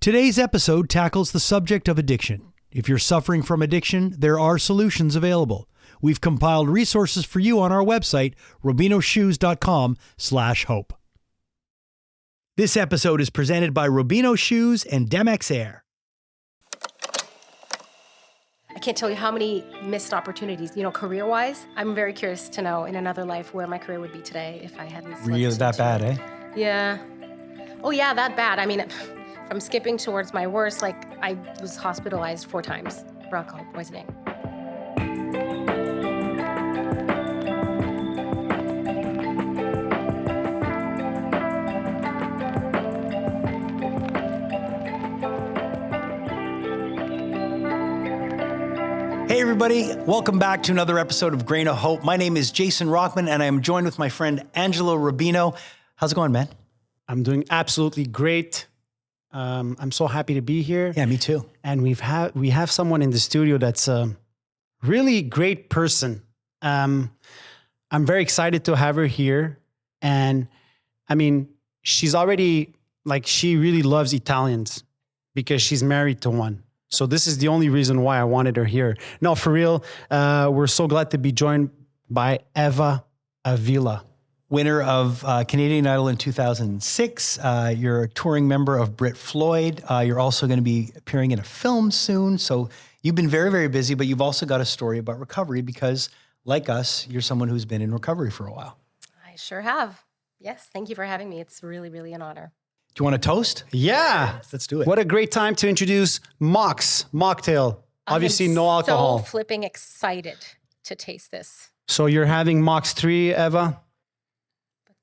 Today's episode tackles the subject of addiction. If you're suffering from addiction, there are solutions available. We've compiled resources for you on our website, robinoshoes.com/hope. This episode is presented by Rubino Shoes and Demex Air. I can't tell you how many missed opportunities, career-wise. I'm very curious to know in another life where my career would be today if I hadn't slipped Really that bad, eh? Yeah. Oh, yeah, that bad. I mean, from skipping towards my worst, I was hospitalized 4 times for alcohol poisoning. Hey everybody, welcome back to another episode of Grain of Hope. My name is Jason Rockman and I am joined with my friend Angelo Rubino. How's it going, man? I'm doing absolutely great. I'm so happy to be here. Yeah, me too. And we have someone in the studio that's a really great person. I'm very excited to have her here. And I mean, she's already she really loves Italians because she's married to one. So this is the only reason why I wanted her here. No, for real, we're so glad to be joined by Eva Avila. Winner of Canadian Idol in 2006. You're a touring member of Brit Floyd. You're also going to be appearing in a film soon. So you've been very, very busy, but you've also got a story about recovery because, like us, you're someone who's been in recovery for a while. I sure have. Yes, thank you for having me. It's really, really an honor. Do you want to toast? Yeah. Let's do it. What a great time to introduce mocktail. Obviously, no alcohol. So flipping excited to taste this. So you're having Mox 3, Eva?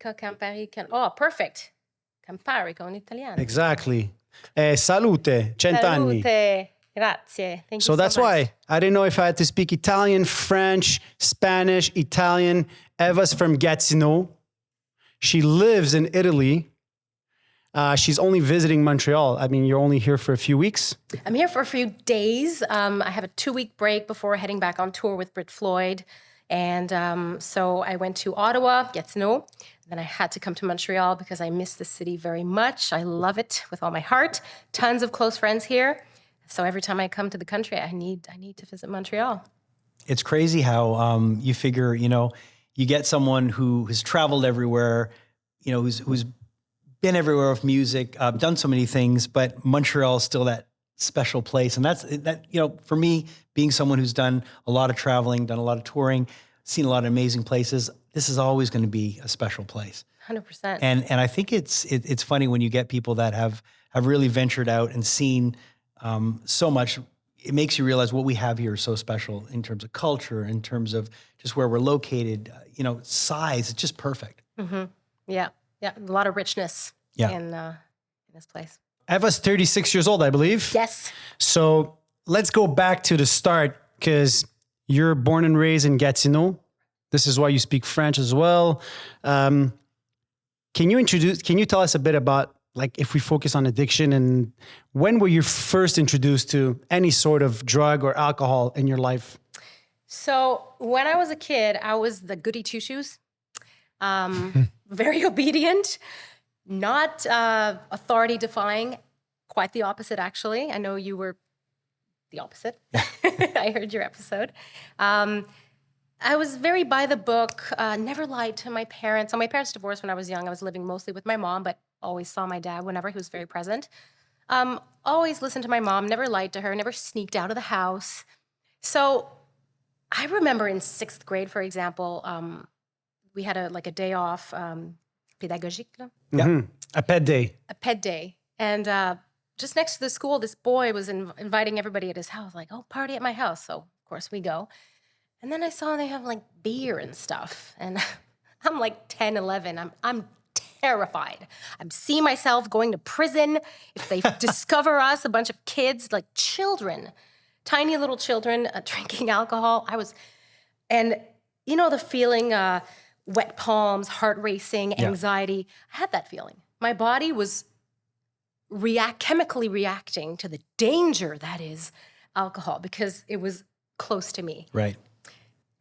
Campari can. Oh, perfect. Campari con italiano. Exactly. Salute, cent'anni. Salute. Grazie. Thank you So that's much. why I didn't know if I had to speak Italian, French, Spanish, Italian. Eva's from Gatineau. She lives in Italy. She's only visiting Montreal. I mean, you're only here for a few weeks. I'm here for a few days. I have a 2-week break before heading back on tour with Brit Floyd. And so I went to Ottawa, Gatineau. Then I had to come to Montreal because I miss the city very much. I love it with all my heart. Tons of close friends here. So every time I come to the country, I need to visit Montreal. It's crazy how you figure, you get someone who has traveled everywhere, who's been everywhere with music, done so many things, but Montreal is still that special place. And that, for me, being someone who's done a lot of traveling, done a lot of touring, seen a lot of amazing places, this is always going to be a special place. 100%. And I think it's funny when you get people that have really ventured out and seen so much. It makes you realize what we have here is so special in terms of culture, in terms of just where we're located, size. It's just perfect. Mm-hmm. Yeah. A lot of richness in this place. Eva's 36 years old, I believe. Yes. So let's go back to the start because you're born and raised in Gatineau. This is why you speak French as well. Can you tell us a bit about, if we focus on addiction, and when were you first introduced to any sort of drug or alcohol in your life? So when I was a kid, I was the goody two-shoes. Very obedient, not authority-defying, quite the opposite, actually. I know you were the opposite. I heard your episode. I was very by the book, never lied to my parents. So my parents divorced when I was young. I was living mostly with my mom, but always saw my dad whenever he was very present. Always listened to my mom, never lied to her, never sneaked out of the house. So I remember in 6th grade, for example, we had a day off, pédagogique. Mm-hmm. A pet day. A pet day. And just next to the school, this boy was inviting everybody at his house, party at my house. So, of course, we go. And then I saw they have, beer and stuff. And I'm 10, 11. I'm terrified. I'm seeing myself going to prison if they discover us, a bunch of kids, children, tiny little children drinking alcohol. And the feeling, wet palms, heart racing, anxiety. I had that feeling. My body was chemically reacting to the danger that is alcohol because it was close to me. Right.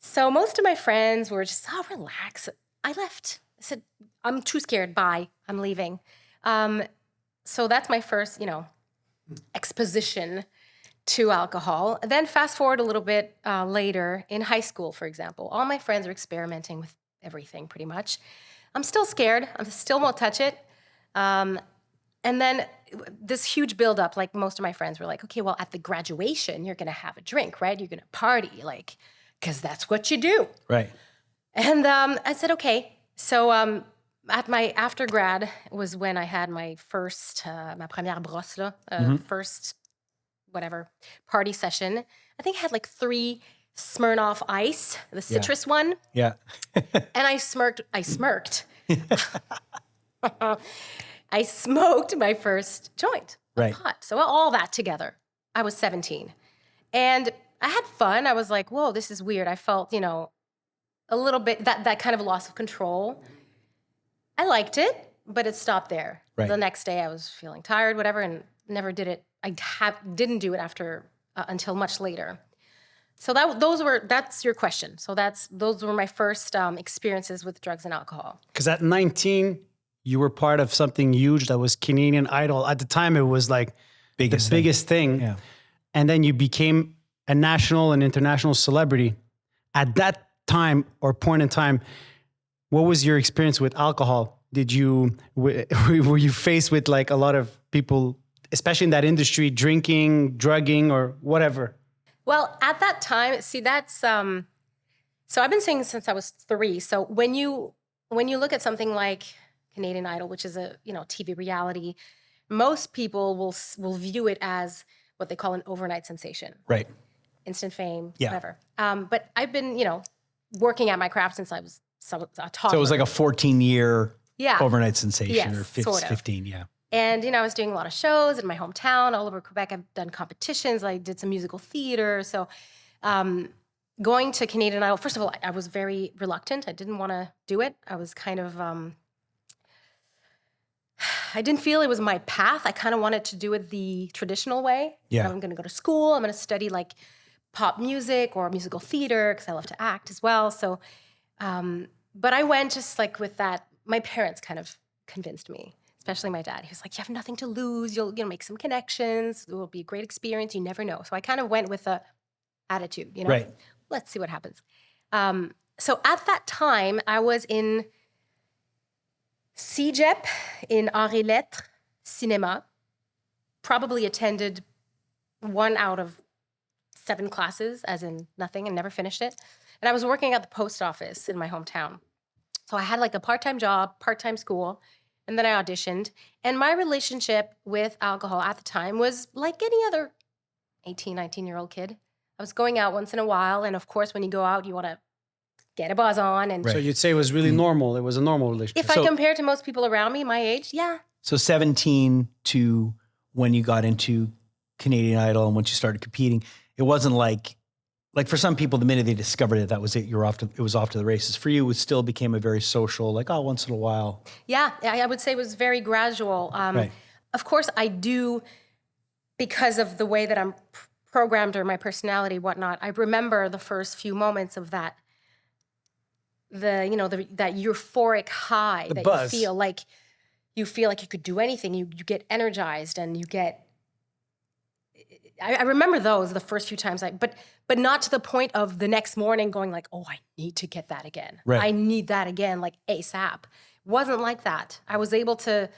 So most of my friends were just, relax. I left. I said, I'm too scared. Bye. I'm leaving. So that's my first, exposition to alcohol. Then fast forward a little bit later in high school, for example, all my friends are experimenting with everything pretty much. I'm still scared. I still won't touch it. And then this huge buildup, like most of my friends were like, okay, well, at the graduation, you're going to have a drink, right? You're going to party, like, because that's what you do. Right. And I said, okay. So at my after grad was when I had my first, ma première brosse, first whatever party session. I think I had like 3 Smirnoff Ice, the citrus one. Yeah. And I smirked. I smoked my first joint of pot. So all that together, I was 17. And I had fun. I was like, whoa, this is weird. I felt, a little bit, that kind of loss of control. I liked it, but it stopped there. Right. The next day I was feeling tired, whatever, and never did it. Didn't do it after until much later. So that's your question. So those were my first experiences with drugs and alcohol. Because at 19, you were part of something huge that was Canadian Idol. At the time, it was like the biggest thing. Yeah. And then you became a national and international celebrity. At that time or point in time, what was your experience with alcohol? Were you faced with like a lot of people, especially in that industry, drinking, drugging, or whatever? Well, at that time, see, that's so I've been singing since I was 3. So when you look at something like Canadian Idol, which is a TV reality, most people will view it as what they call an overnight sensation, Right. instant fame, Yeah. whatever. But I've been working at my craft since I was a toddler. So it was like a 14-year Yeah. overnight sensation, Yes, or sort of. 15, yeah. And, I was doing a lot of shows in my hometown, all over Quebec. I've done competitions. I did some musical theater. So going to Canadian Idol, first of all, I was very reluctant. I didn't want to do it. I was kind of, I didn't feel it was my path. I kind of wanted to do it the traditional way. Yeah. I'm going to go to school. I'm going to study like pop music or musical theater because I love to act as well. So, but I went just like with that. My parents kind of convinced me. Especially my dad. He was like, you have nothing to lose. You'll make some connections. It will be a great experience. You never know. So I kind of went with a attitude, Right. Let's see what happens. So at that time, I was in CEGEP in Arts et Lettres, Cinema. Probably attended 1 out of 7 classes, as in nothing, and never finished it. And I was working at the post office in my hometown. So I had like a part-time job, part-time school. And then I auditioned. And my relationship with alcohol at the time was like any other 18, 19-year-old kid. I was going out once in a while. And of course, when you go out, you want to get a buzz on. And So you'd say it was really normal. It was a normal relationship. if I compare to most people around me, my age, yeah. So 17 to when you got into Canadian Idol and once you started competing, it wasn't like for some people, the minute they discovered it, that was it. It was off to the races. For you, it still became a very social, like, once in a while. Yeah, I would say it was very gradual. Right. Of course, I do, because of the way that I'm programmed or my personality, whatnot, I remember the first few moments of that, that euphoric high that buzz. you feel like you could do anything. You get energized and you get, I remember those the first few times, but not to the point of the next morning going like, oh, I need to get that again. Right. I need that again, like ASAP. Wasn't like that. I was able to,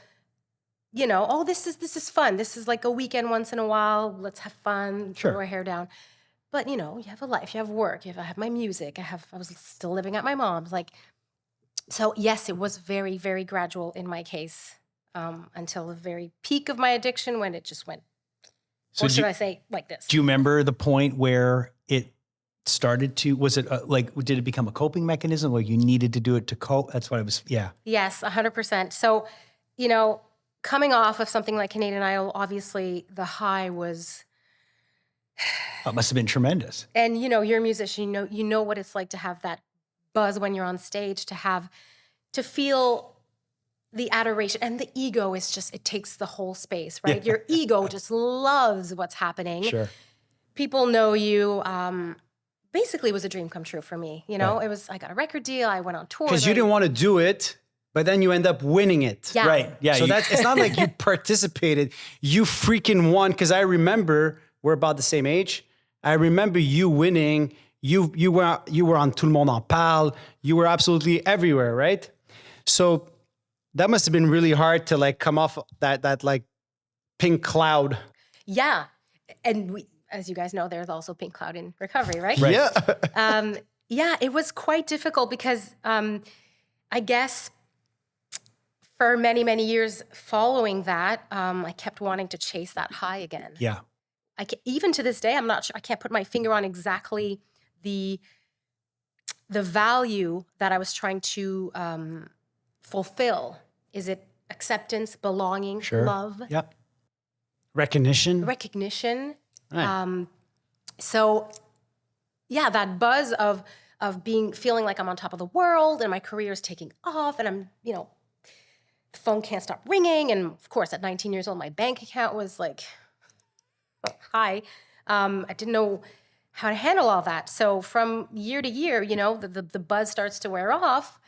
oh, this is fun. This is like a weekend once in a while. Let's have fun. Sure. Throw our hair down. But you have a life. You have work. I have my music. I was still living at my mom's. So yes, it was very, very gradual in my case until the very peak of my addiction when it just went. So or should I say like this? Do you remember the point where it started to, was it did it become a coping mechanism? Like you needed to do it to cope? That's what I was, yeah. Yes, 100%. So, coming off of something like Canadian Idol, obviously the high was. That must have been tremendous. And, you're a musician, you know what it's like to have that buzz when you're on stage, to feel the adoration, and the ego is just, it takes the whole space, right? Yeah. Your ego just loves what's happening. Sure. People know you. Basically, it was a dream come true for me. Right. It was, I got a record deal. I went on tour. Because you didn't want to do it, but then you end up winning it. Yeah. Right. Yeah. So it's not like you participated, you freaking won. Cause I remember we're about the same age. I remember you winning. You were on Tout le monde en parle. You were absolutely everywhere, right? So that must have been really hard to like come off that like pink cloud. Yeah. And we, as you guys know, there's also pink cloud in recovery, right? Right. Yeah. Yeah, it was quite difficult because I guess for many, many years following that, I kept wanting to chase that high again. Yeah. Even to this day, I'm not sure, I can't put my finger on exactly the value that I was trying to fulfill. Is it acceptance, belonging, Sure. love, Yep. Recognition. recognition? Right. So yeah, that buzz of feeling like I'm on top of the world and my career is taking off and I'm, the phone can't stop ringing. And of course, at 19 years old, my bank account was like high. I didn't know how to handle all that. So from year to year, the buzz starts to wear off.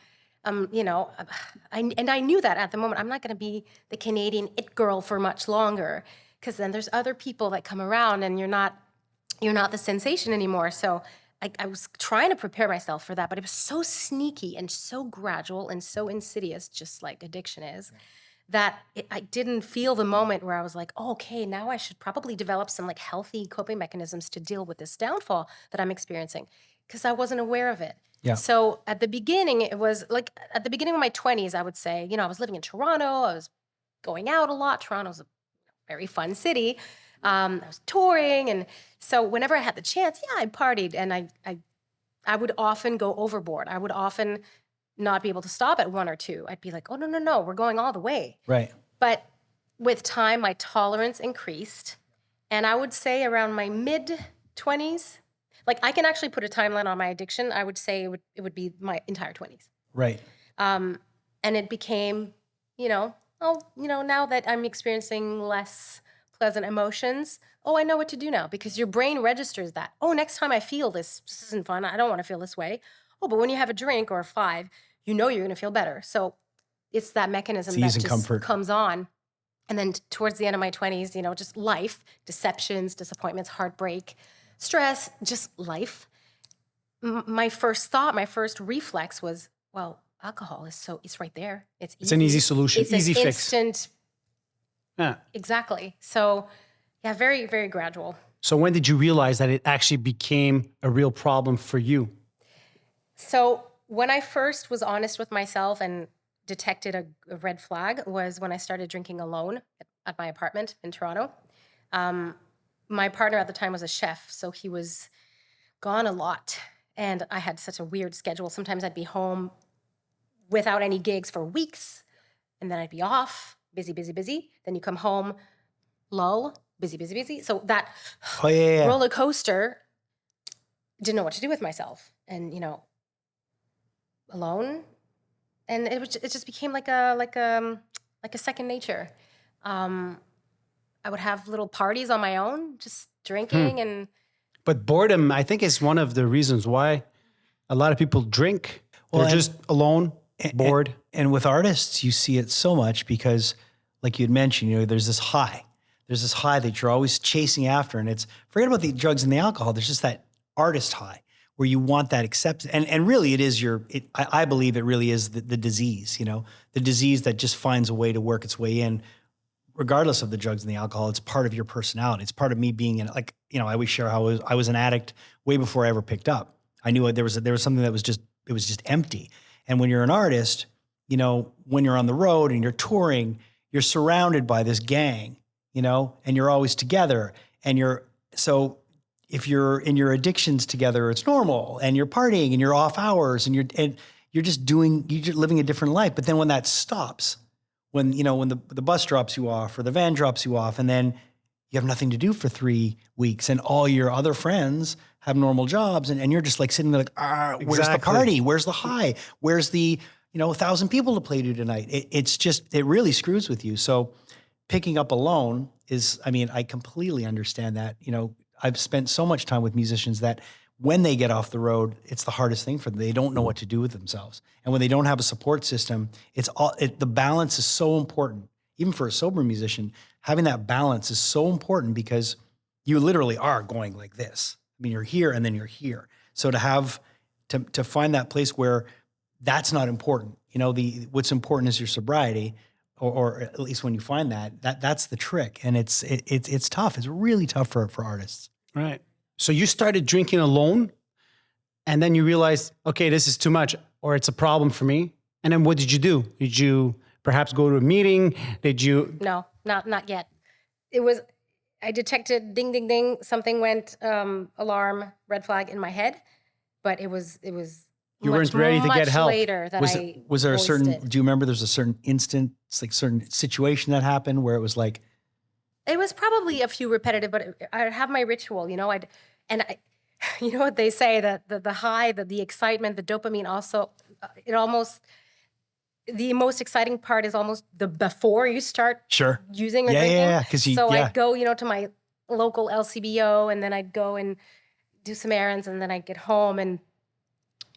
I knew that at the moment, I'm not going to be the Canadian it girl for much longer, because then there's other people that come around and you're not the sensation anymore. So I was trying to prepare myself for that, but it was so sneaky and so gradual and so insidious, just like addiction is, that I didn't feel the moment where I was like, oh, okay, now I should probably develop some like healthy coping mechanisms to deal with this downfall that I'm experiencing, because I wasn't aware of it. Yeah. So at the beginning, it was like at the beginning of my 20s, I would say, I was living in Toronto. I was going out a lot. Toronto's a very fun city. I was touring. And so whenever I had the chance, I partied. And I would often go overboard. I would often not be able to stop at one or two. I'd be like, oh, no, we're going all the way. Right. But with time, my tolerance increased. And I would say around my mid-20s, like I can actually put a timeline on my addiction. I would say it would be my entire 20s. Right. And it became, now that I'm experiencing less pleasant emotions, I know what to do now, because your brain registers that. Oh, next time I feel this isn't fun. I don't want to feel this way. Oh, but when you have a drink or 5, you're going to feel better. So it's that mechanism that just comfort. Comes on. And then towards the end of my 20s, just life, deceptions, disappointments, heartbreak, stress, just life. My first reflex was, well, alcohol it's right there. It's easy. It's an easy solution, It's easy an fix. instant. Yeah. Exactly. So yeah, very, very gradual. So when did you realize that it actually became a real problem for you? So when I first was honest with myself and detected a red flag was when I started drinking alone at my apartment in Toronto. My partner at the time was a chef, so he was gone a lot. And I had such a weird schedule. Sometimes I'd be home without any gigs for weeks, and then I'd be off, busy. Then you come home, lull, busy. So that roller coaster, didn't know what to do with myself. And, alone. And it just became like a second nature. I would have little parties on my own, just drinking and. But boredom, I think, is one of the reasons why a lot of people drink. Well, They're just alone, bored. And with artists, you see it so much because, like you had mentioned, there's this high. There's this high that you're always chasing after. And forget about the drugs and the alcohol. There's just that artist high where you want that acceptance. And really it is I believe it really is the disease, the disease that just finds a way to work its way in, regardless of the drugs and the alcohol. It's part of your personality. It's part of me being I always share how I was an addict way before I ever picked up. I knew there was something that was just empty. And when you're an artist, when you're on the road and you're touring, you're surrounded by this gang, and you're always together. And so if you're in your addictions together, it's normal, and you're partying and you're off hours and you're just living a different life. But then when that stops, when the bus drops you off or the van drops you off, and then you have nothing to do for 3 weeks, and all your other friends have normal jobs, and you're just like sitting there like, where's the party? Where's the high? Where's the 1,000 people to play to tonight? It really screws with you. So picking up alone I completely understand that. I've spent so much time with musicians that when they get off the road, it's the hardest thing for them. They don't know what to do with themselves. And when they don't have a support system, the balance is so important. Even for a sober musician, having that balance is so important because you literally are going like this. I mean, you're here and then you're here. So to find that place where that's not important, what's important is your sobriety, or at least when you find that's the trick. And it's tough. It's really tough for artists. Right. So you started drinking alone and then you realized, okay, this is too much or it's a problem for me. And then what did you do? Did you perhaps go to a meeting? Did you? No, not yet. I detected ding, ding, ding. Something went, alarm, red flag in my head, but it was You weren't ready to get help. Later that Was there a certain, it. do you remember there's a certain instance, like certain situation that happened where it was like? It was probably a few repetitive, but I'd have my ritual, you know what they say, that the high, the excitement, the dopamine also, the most exciting part is almost the before you start using or drinking. Yeah. I'd go, to my local LCBO, and then I'd go and do some errands, and then I'd get home, and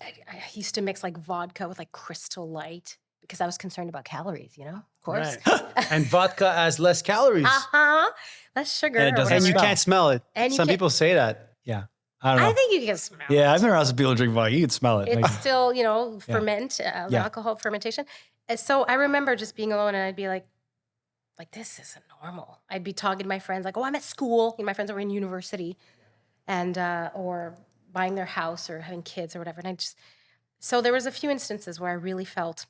I used to mix like vodka with like Crystal Light because I was concerned about calories, of course. Right. And vodka has less calories. Less sugar. And it doesn't And you smell. can't smell it. And Some people say that. Yeah. I don't know. I think you can smell it. Yeah, I've been around some people who drink vodka. You can smell it. It's still, alcohol fermentation. And so I remember just being alone, and I'd be like, this isn't normal. I'd be talking to my friends like, oh, I'm at school. My friends were in university, and or buying their house or having kids or whatever. And so there was a few instances where I really felt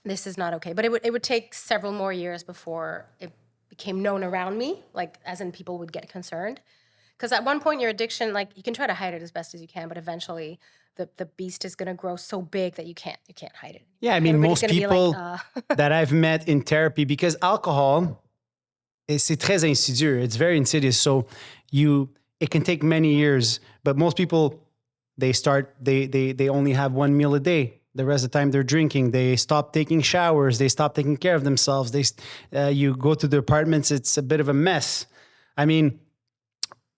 this is not okay. But it would take several more years before it became known around me, like as in people would get concerned. Because at one point, your addiction, like you can try to hide it as best as you can, but eventually the beast is going to grow so big that you can't hide it. Yeah, I mean, Everybody's most gonna be people like, that I've met in therapy, because alcohol, c'est très insidieux. It's very insidious. So it can take many years, but most people, they only have one meal a day. The rest of the time they're drinking. They stop taking showers. They stop taking care of themselves. You go to the apartments, it's a bit of a mess. I mean,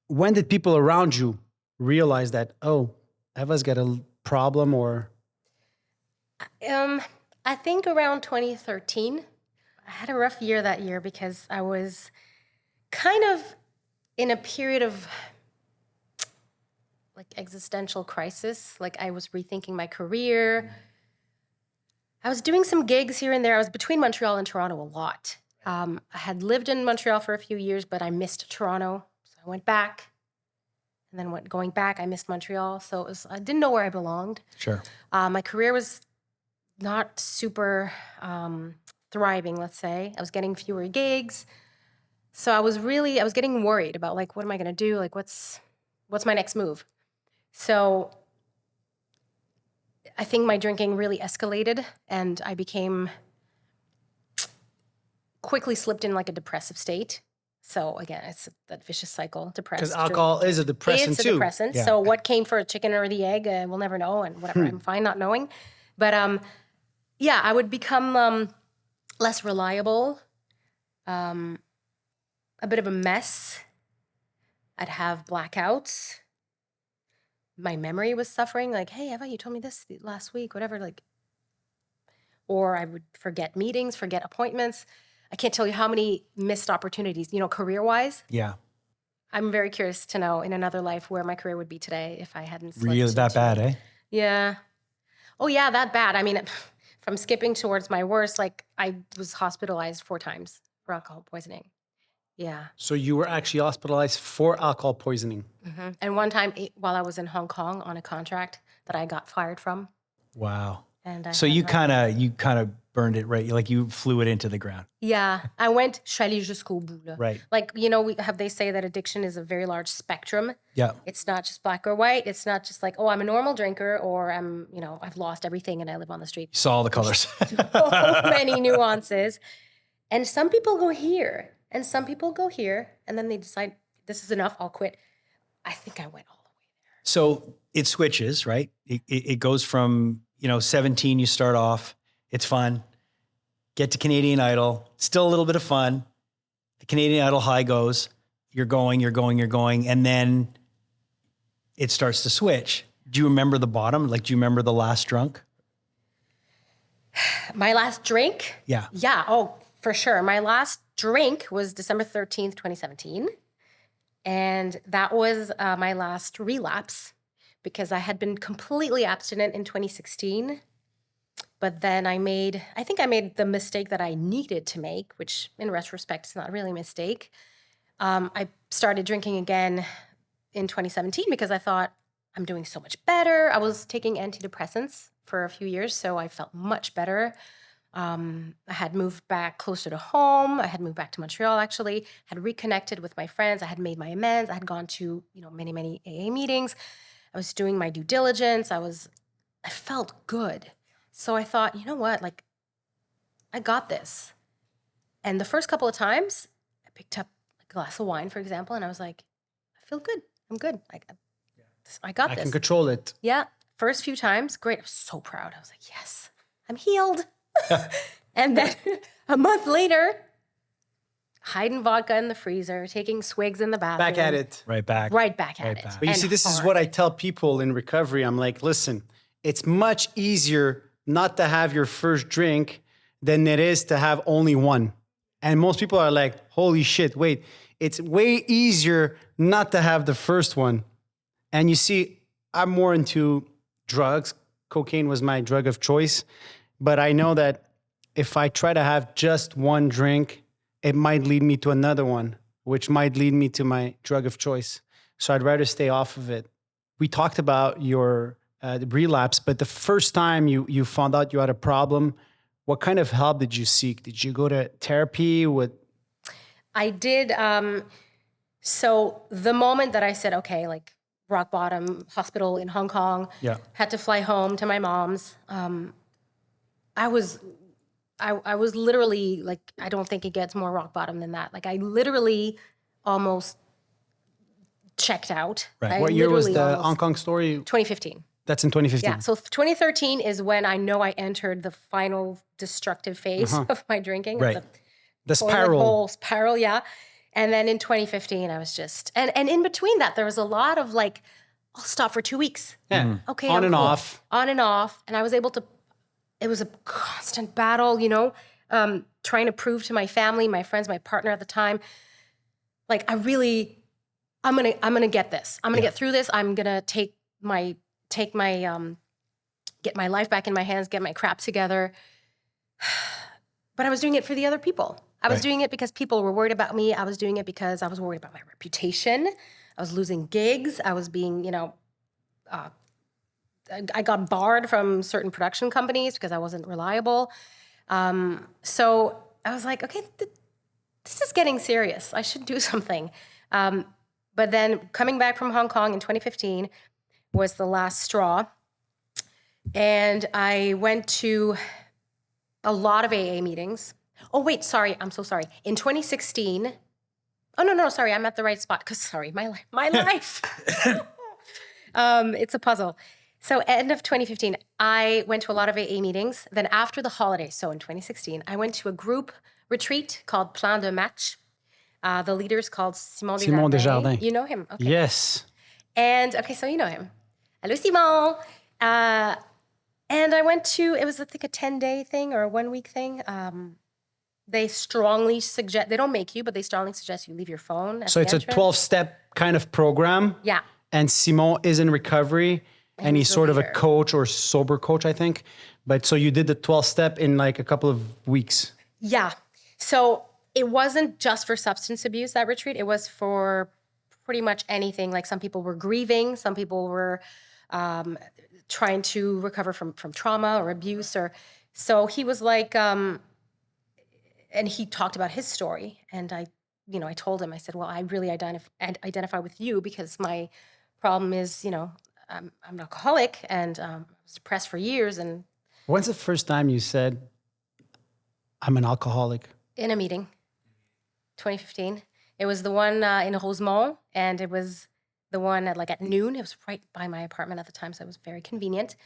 when did people around you realize that, oh, Eva's got a problem? Or I think around 2013, I had a rough year that year because I was kind of in a period of like existential crisis. Like I was rethinking my career. I was doing some gigs here and there. I was between Montreal and Toronto a lot. I had lived in Montreal for a few years, but I missed Toronto. So I went back. And then going back, I missed Montreal. So I didn't know where I belonged. Sure. My career was not super thriving, let's say. I was getting fewer gigs. So I was getting worried about like, what am I going to do? Like, what's my next move? So I think my drinking really escalated, and I quickly slipped in like a depressive state. So again, it's that vicious cycle, depressed. because alcohol is a depressant It's a too. depressant. Yeah. So what came for a chicken or the egg, we'll never know, and whatever. I'm fine not knowing. But I would become less reliable, a bit of a mess. I'd have blackouts. My memory was suffering. Like, hey, Eva, you told me this last week, whatever. Like, or I would forget meetings, forget appointments. I can't tell you how many missed opportunities, career-wise. Yeah. I'm very curious to know in another life where my career would be today if I hadn't slipped Really that into- bad, eh? Yeah. Oh, yeah, that bad. I mean, from skipping towards my worst, like I was hospitalized 4 times for alcohol poisoning. Yeah. So you were actually hospitalized for alcohol poisoning. Mm-hmm. And one time while I was in Hong Kong on a contract that I got fired from. Wow. And So you kind of burned it, right? Like you flew it into the ground. Yeah, I went, je suis allée jusqu'au bout. Là. Right. Like, they say that addiction is a very large spectrum. Yeah. It's not just black or white. It's not just like, oh, I'm a normal drinker, or I've lost everything and I live on the street. You saw all the colors. So many nuances. And some people go here, and some people go here, and then they decide, this is enough, I'll quit. I think I went all the way there. So it switches, right? It goes from, 17, you start off, it's fun. Get to Canadian Idol, still a little bit of fun. The Canadian Idol high goes, you're going. And then it starts to switch. Do you remember the bottom? Like, do you remember the last drunk? My last drink? Yeah. Yeah. Oh, for sure. My last drink was December 13th, 2017. And that was my last relapse because I had been completely abstinent in 2016. But then I think I made the mistake that I needed to make, which in retrospect is not really a mistake. I started drinking again in 2017 because I thought I'm doing so much better. I was taking antidepressants for a few years, so I felt much better. I had moved back closer to home. I had moved back to Montreal, actually, had reconnected with my friends. I had made my amends. I had gone to, many, many AA meetings. I was doing my due diligence. I felt good. So I thought, you know what, like, I got this. And the first couple of times, I picked up a glass of wine, for example, and I was like, I feel good. I'm good. I got this. I can control it. Yeah. First few times, great. I was so proud. I was like, yes, I'm healed. And then a month later, hiding vodka in the freezer, taking swigs in the bathroom. Back at it. Right back. Right back at it. back. But you And see, this is hard. what I tell people in recovery. I'm like, listen, it's much easier not to have your first drink than it is to have only one. And most people are like, holy shit, wait, it's way easier not to have the first one. And you see, I'm more into drugs. Cocaine was my drug of choice. But I know that if I try to have just one drink, it might lead me to another one, which might lead me to my drug of choice. So I'd rather stay off of it. We talked about your the relapse, but the first time you found out you had a problem, what kind of help did you seek? Did you go to therapy? I did. So the moment that I said, okay, like rock bottom, hospital in Hong Kong, had to fly home to my mom's. I was literally like, I don't think it gets more rock bottom than that. Like I literally almost checked out. Right. What year was the almost- Hong Kong story? 2015. That's in 2015. Yeah. So 2013 is when I know I entered the final destructive phase of my drinking. Right. The Toilet spiral. bowl spiral, yeah. And then in 2015, I was just, and in between that, there was a lot of like, I'll stop for 2 weeks. Yeah. Okay. On I'm and cool. off. On and off. And I was able to, it was a constant battle, trying to prove to my family, my friends, my partner at the time, like I'm gonna get this. I'm gonna get through this. I'm gonna get my life back in my hands, get my crap together. But I was doing it for the other people. I was doing it because people were worried about me. I was doing it because I was worried about my reputation. I was losing gigs. I was being, I got barred from certain production companies because I wasn't reliable. So I was like, okay, this is getting serious. I should do something. But then coming back from Hong Kong in 2015 was the last straw. And I went to a lot of AA meetings. Oh, wait, sorry. I'm so sorry. In 2016, no, sorry. I'm at the right spot. Because, sorry, my life. It's a puzzle. So end of 2015, I went to a lot of AA meetings. Then after the holidays, so in 2016, I went to a group retreat called Plan de Match. The leader's called Simon Desjardins. You know him? Okay. Yes. And, okay, so you know him. Hello, Simon. And I went to, it was, I think, a 10-day thing or a 1-week thing. They strongly suggest, they don't make you, but they strongly suggest you leave your phone at So the it's a entrance. 12-step kind of program. Yeah. And Simon is in recovery and he's the sort of a leader. coach or sober coach, I think. But so you did the 12-step in like a couple of weeks. Yeah. So it wasn't just for substance abuse, that retreat. It was for pretty much anything. Like some people were grieving. Some people were trying to recover from trauma or abuse. So he was like, and he talked about his story. And I told him, I said, well, I really identify with you because my problem is, I'm an alcoholic and I was depressed for years. And When's the first time you said, I'm an alcoholic? in a meeting, 2015. It was the one in Rosemont, and it was the one at noon. It was right by my apartment at the time, so it was very convenient.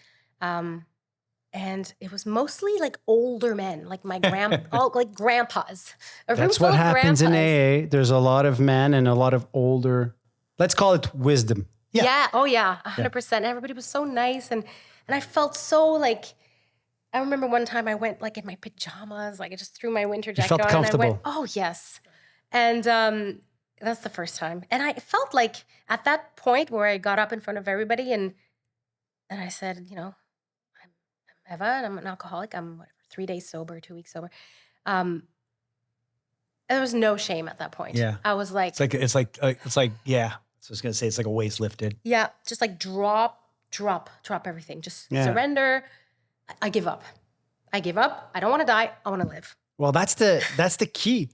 And it was mostly like older men, like my like grandpas. A room That's full what of happens in grandpas. AA. There's a lot of men and a lot of older, let's call it wisdom. Yeah. Oh yeah. 100%. Everybody was so nice. And I felt so like, I remember one time I went like in my pajamas, like I just threw my winter jacket felt on comfortable. and I went, oh yes. And that's the first time. And I felt like at that point where I got up in front of everybody and I said, you know, I'm Eva and I'm an alcoholic. I'm whatever, 3 days sober, 2 weeks sober. There was no shame at that point. Yeah. I was like, It's like, yeah. So I was going to say, it's like a weight lifted. yeah, just like drop everything. Just surrender. I give up. I give up. I don't want to die. I want to live. Well, that's the key.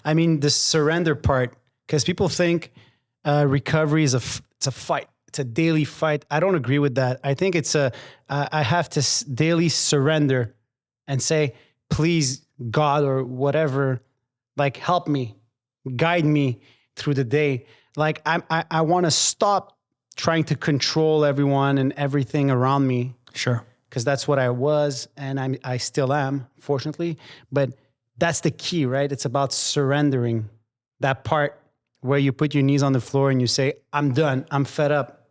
I mean, the surrender part, because people think recovery is it's a fight. It's a daily fight. I don't agree with that. I think it's I have to daily surrender and say, please, God or whatever, like help me, guide me through the day. Like I want to stop trying to control everyone and everything around me. Sure. Because that's what I was, and I still am, fortunately. But that's the key, right? It's about surrendering, that part where you put your knees on the floor and you say, I'm done, I'm fed up.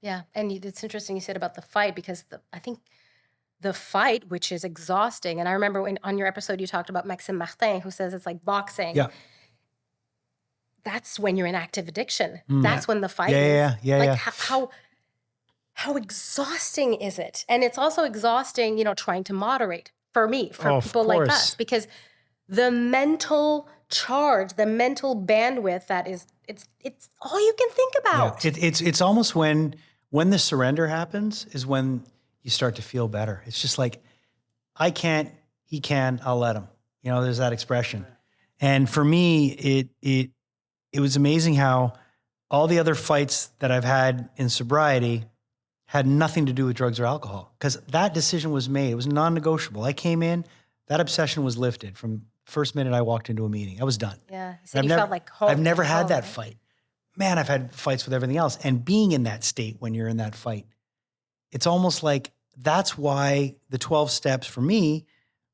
Yeah, and it's interesting you said about the fight because I think the fight, which is exhausting, and I remember on your episode you talked about Maxime Martin, who says it's like boxing. Yeah. That's when you're in active addiction. That's when the fight is. Yeah. Like how exhausting is it? And it's also exhausting, you know, trying to moderate for me, for people like us, because the mental charge, the mental bandwidth that is, it's all you can think about. Yeah. It's almost when the surrender happens is when you start to feel better. It's just like, I can't, he can, I'll let him. You know, there's that expression. And for me, it was amazing how all the other fights that I've had in sobriety had nothing to do with drugs or alcohol, because that decision was made. It was non-negotiable. I came in, that obsession was lifted from first minute I walked into a meeting. I was done. Yeah, you said you felt like home. I've never had that fight. Man, I've had fights with everything else. And being in that state when you're in that fight, it's almost like that's why the 12 steps for me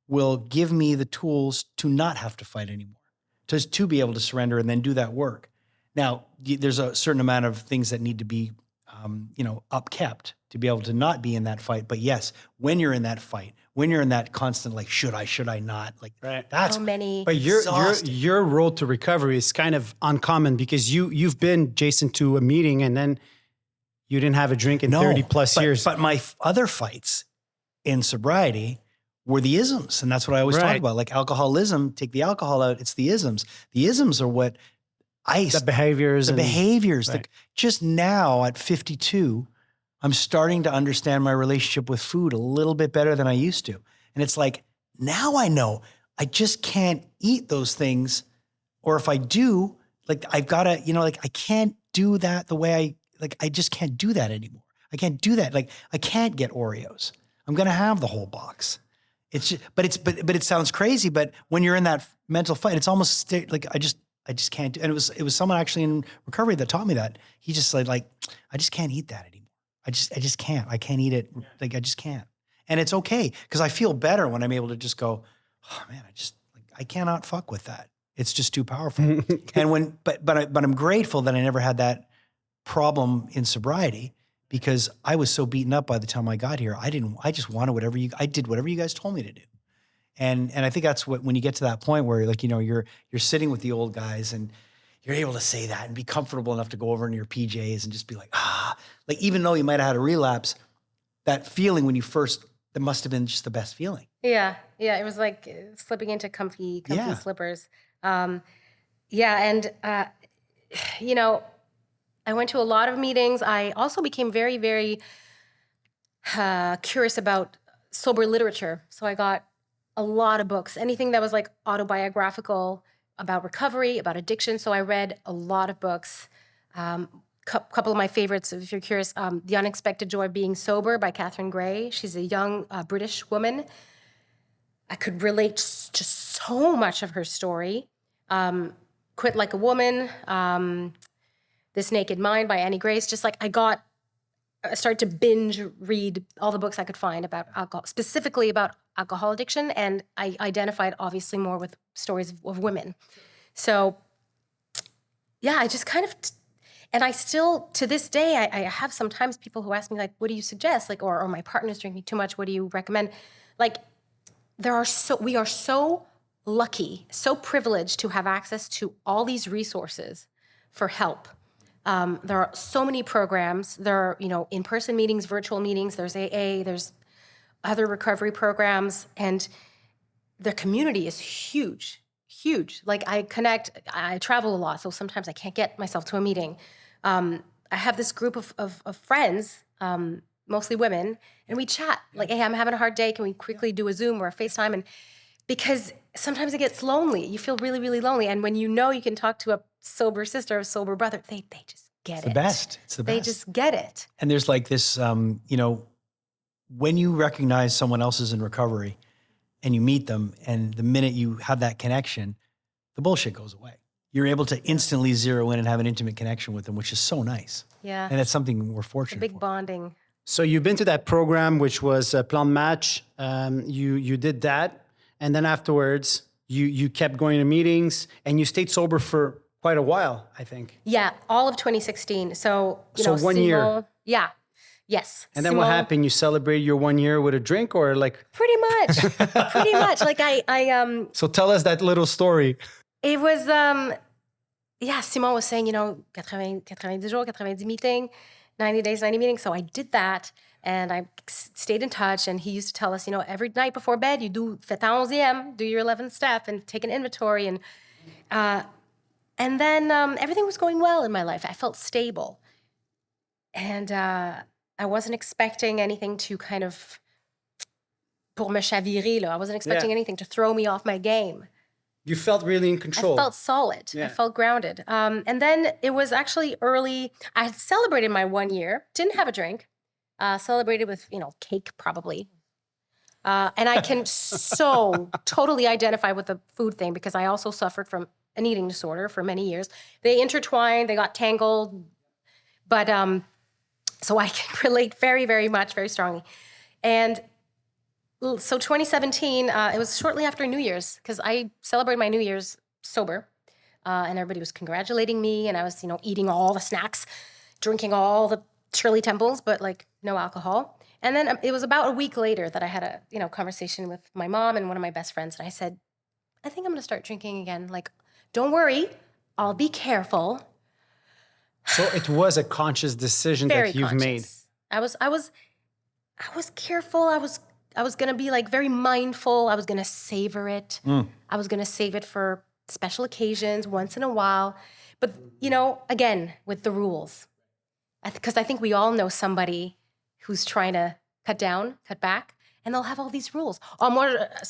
will give me the tools to not have to fight anymore, to be able to surrender and then do that work. Now, there's a certain amount of things that need to be upkept to be able to not be in that fight. But yes, when you're in that fight, when you're in that constant, like, should I not? Like, right. That's so many. But your road to recovery is kind of uncommon because you've been, Jason, to a meeting and then you didn't have a drink in 30 plus years. But my other fights in sobriety were the isms. And that's what I always talk about. Like alcoholism, take the alcohol out, it's the isms. The isms are what the behaviors. Right. Just now at 52, I'm starting to understand my relationship with food a little bit better than I used to. And it's like, now I know I just can't eat those things. Or if I do, like I've got to, like I can't do that the way I just can't do that anymore. I can't do that. Like I can't get Oreos. I'm going to have the whole box. It's just, but it sounds crazy. But when you're in that mental fight, it's almost like I just can't do. And it was someone actually in recovery that taught me that. He just said, like, I just can't eat that anymore. I just can't. I can't eat it. Like I just can't. And it's okay because I feel better when I'm able to just go, oh man, I cannot fuck with that. It's just too powerful. And but I'm grateful that I never had that problem in sobriety because I was so beaten up by the time I got here. I just wanted I did whatever you guys told me to do. And I think that's when you get to that point where like, you're sitting with the old guys and you're able to say that and be comfortable enough to go over into your PJs and just be like, like, even though you might've had a relapse, that feeling when you first, that must've been just the best feeling. Yeah. Yeah. It was like slipping into comfy slippers. And I went to a lot of meetings. I also became very, very curious about sober literature. So I got a lot of books, anything that was like autobiographical about recovery, about addiction. So I read a lot of books. Couple of my favorites, if you're curious, The Unexpected Joy of Being Sober by Catherine Gray. She's a young British woman. I could relate to so much of her story. Quit Like a Woman, This Naked Mind by Annie Grace. Just like I started to binge read all the books I could find about alcohol, specifically about alcohol addiction, and I identified obviously more with stories of women. So, yeah, I just kind of, And I still, to this day, I have sometimes people who ask me, like, what do you suggest? Like, or my partner's drinking too much, what do you recommend? Like, we are so lucky, so privileged to have access to all these resources for help. There are so many programs. There are, in-person meetings, virtual meetings. There's AA. There's other recovery programs, and the community is huge, huge. Like I travel a lot, so sometimes I can't get myself to a meeting. I have this group of friends, mostly women, and we chat. Like, hey, I'm having a hard day. Can we quickly do a Zoom or a FaceTime? And because sometimes it gets lonely. You feel really, really lonely. And when you can talk to a sober sister or sober brother, they just get it. The best. It's the best. They just get it. And there's like this, when you recognize someone else is in recovery and you meet them, and the minute you have that connection, the bullshit goes away. You're able to instantly zero in and have an intimate connection with them, which is so nice. Yeah. And that's something we're It's a fortunate big for. bonding. So you've been to that program, which was Plan Match. You did that. And then afterwards, you kept going to meetings, and you stayed sober for quite a while, I think. Yeah, all of 2016. So, So 1 year. Simon, yeah. Yes. And then what Simon- happened? You celebrated your 1 year with a drink, or like? Pretty much. Pretty much. Like I So tell us that little story. it was Simon was saying, 90 jours, 90 meeting, 90 days, 90 meetings. So I did that, and I stayed in touch, and he used to tell us, every night before bed, you fais ta 11e, do your 11th step and take an inventory, and then everything was going well in my life. I felt stable. And I wasn't expecting anything to kind of pour me chavirer. I wasn't expecting anything to throw me off my game. You felt really in control. I felt solid. Yeah. I felt grounded. And then it was actually early. I had celebrated my 1 year, didn't have a drink, celebrated with, cake probably. And I can so totally identify with the food thing, because I also suffered from an eating disorder for many years. They intertwined, they got tangled. But so I can relate very, very much, very strongly. And so 2017, it was shortly after New Year's, because I celebrated my New Year's sober, and everybody was congratulating me, and I was, eating all the snacks, drinking all the Shirley Temples, but like no alcohol. And then it was about a week later that I had a, conversation with my mom and one of my best friends, and I said, I think I'm going to start drinking again. Like, don't worry, I'll be careful. So it was a conscious decision Very that you've made. conscious. I was careful. I was gonna be like very mindful. I was gonna savor it. I was gonna save it for special occasions, once in a while. But again, with the rules, because I think we all know somebody who's trying to cut back, and they'll have all these rules. Oh,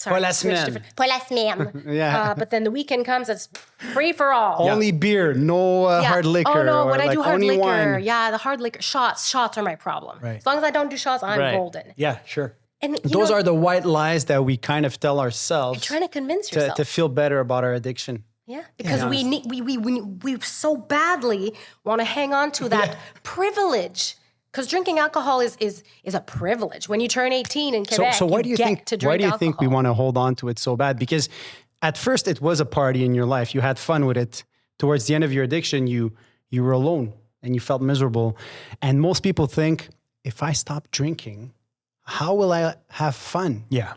Pour la semaine. Pour la semaine. Yeah. But then the weekend comes, it's free for all. Only beer, no hard liquor. Oh no, or when I like do hard only liquor, wine. the hard liquor, shots are my problem. Right. As long as I don't do shots, I'm Right. golden. Yeah, sure. And Those are the white lies that we kind of tell you're ourselves trying to convince yourself. to feel better about our addiction. Yeah, because we so badly want to hang on to that privilege. Because drinking alcohol is a privilege. When you turn 18 in Quebec, So why do you get think? to drink Why do you alcohol. think we want to hold on to it so bad? Because at first it was a party in your life. You had fun with it. Towards the end of your addiction, you were alone and you felt miserable. And most people think, if I stop drinking, how will I have fun? Yeah.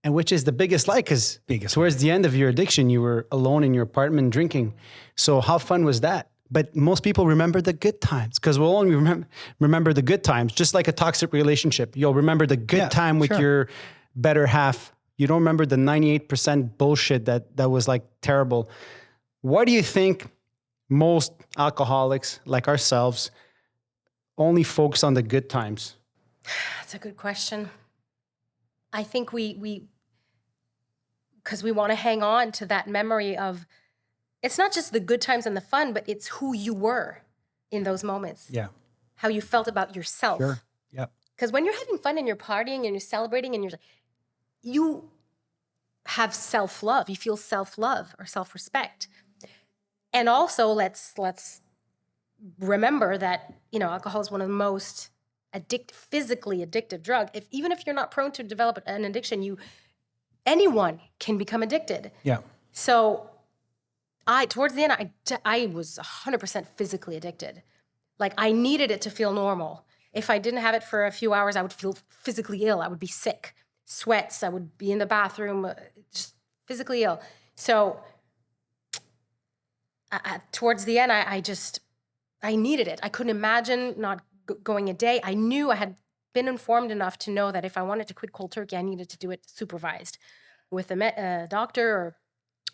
And which is the biggest lie, because Biggest towards the end of your addiction, you were alone in your apartment drinking. So how fun was that? But most people remember the good times, because we'll only remember the good times, just like a toxic relationship. You'll remember the good time with your better half. You don't remember the 98% bullshit that was like terrible. Why do you think most alcoholics like ourselves only focus on the good times? That's a good question. I think because we want to hang on to that memory of, it's not just the good times and the fun, but it's who you were in those moments. Yeah. How you felt about yourself. Sure. Yep. Because when you're having fun and you're partying and you're celebrating and you have self-love. You feel self-love or self-respect. And also let's remember that, alcohol is one of the most physically addictive drug. Even if you're not prone to develop an addiction, anyone can become addicted. Yeah. So towards the end, I was 100% physically addicted. Like I needed it to feel normal. If I didn't have it for a few hours, I would feel physically ill. I would be sick, sweats. I would be in the bathroom, just physically ill. So towards the end, I needed it. I couldn't imagine not going a day. I knew I had been informed enough to know that if I wanted to quit cold turkey, I needed to do it supervised with a doctor or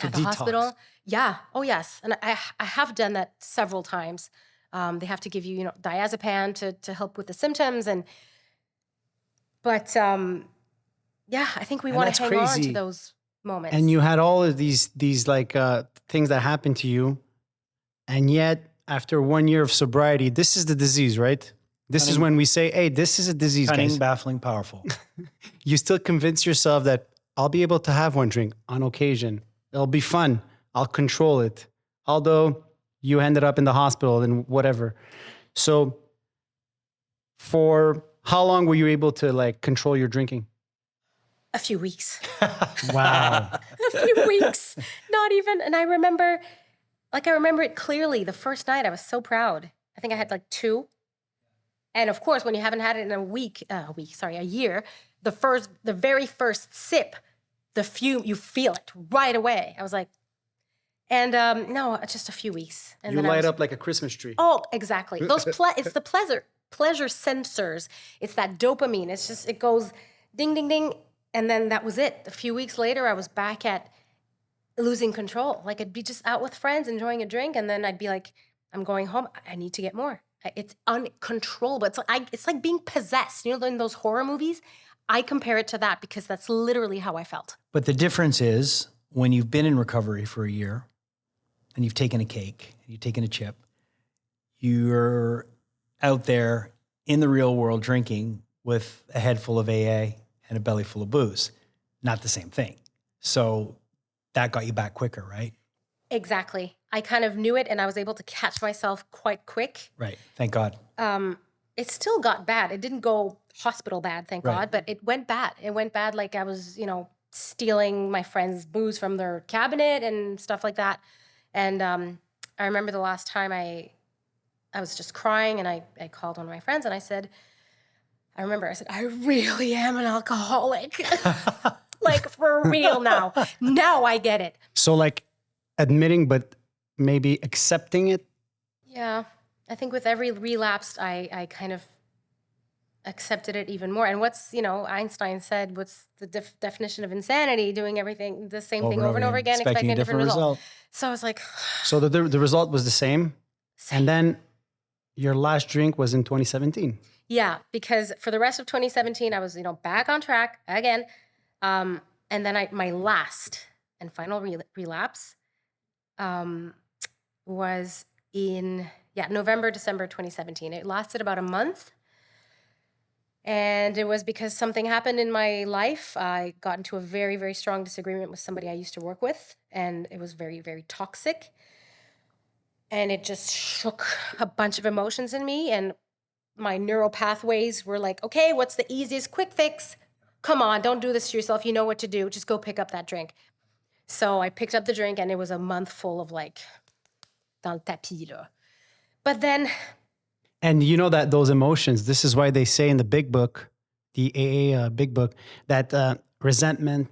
at the hospital. Yeah. Oh, yes. And I have done that several times. They have to give you, diazepam to help with the symptoms. But I think we want to hang on to those moments. And you had all of these like things that happened to you. And yet, after 1 year of sobriety, this is the disease, right? This is when we say, hey, this is a disease, cunning, guys. baffling, powerful. You still convince yourself that I'll be able to have one drink on occasion. It'll be fun. I'll control it. Although you ended up in the hospital and whatever. So for how long were you able to like control your drinking? A few weeks. Wow. A few weeks. Not even. And I remember it clearly. The first night I was so proud. I think I had like 2. And of course, when you haven't had it in a year, the very first sip, the fume, you feel it right away. I was like, and no, just a few weeks. And you then light up like a Christmas tree. Oh, exactly. It's the pleasure sensors. It's that dopamine. It's just, it goes ding, ding, ding. And then that was it. A few weeks later, I was back at losing control. Like I'd be just out with friends, enjoying a drink. And then I'd be like, I'm going home. I need to get more. It's uncontrollable. It's like being possessed. You know, in those horror movies, I compare it to that because that's literally how I felt. But the difference is when you've been in recovery for a year and you've taken a cake, you've taken a chip, you're out there in the real world drinking with a head full of AA and a belly full of booze. Not the same thing. So that got you back quicker, right? Exactly. I kind of knew it and I was able to catch myself quite quick. Right. Thank God. It still got bad. It didn't go hospital bad, thank Right. God, but it went bad. It went bad like I was, stealing my friends' booze from their cabinet and stuff like that. And I remember the last time I was just crying and I called one of my friends and I said, I really am an alcoholic. Like for real now. Now I get it. So like admitting, but maybe accepting it. Yeah. I think with every relapse, I kind of accepted it even more. And what's, Einstein said, what's the definition of insanity? Doing everything, the same thing over and over again, expecting a different result. So I was like. So the result was the same. And then your last drink was in 2017. Yeah, because for the rest of 2017, I was, back on track again. And then my last and final relapse was in November, December 2017. It lasted about a month. And it was because something happened in my life. I got into a very, very strong disagreement with somebody I used to work with. And it was very, very toxic. And it just shook a bunch of emotions in me. And my neural pathways were like, okay, what's the easiest quick fix? Come on, don't do this to yourself. You know what to do. Just go pick up that drink. So I picked up the drink and it was a month full of like, dans le tapis, là. But then. And you know that those emotions, this is why they say in the big book, the AA big book, that resentment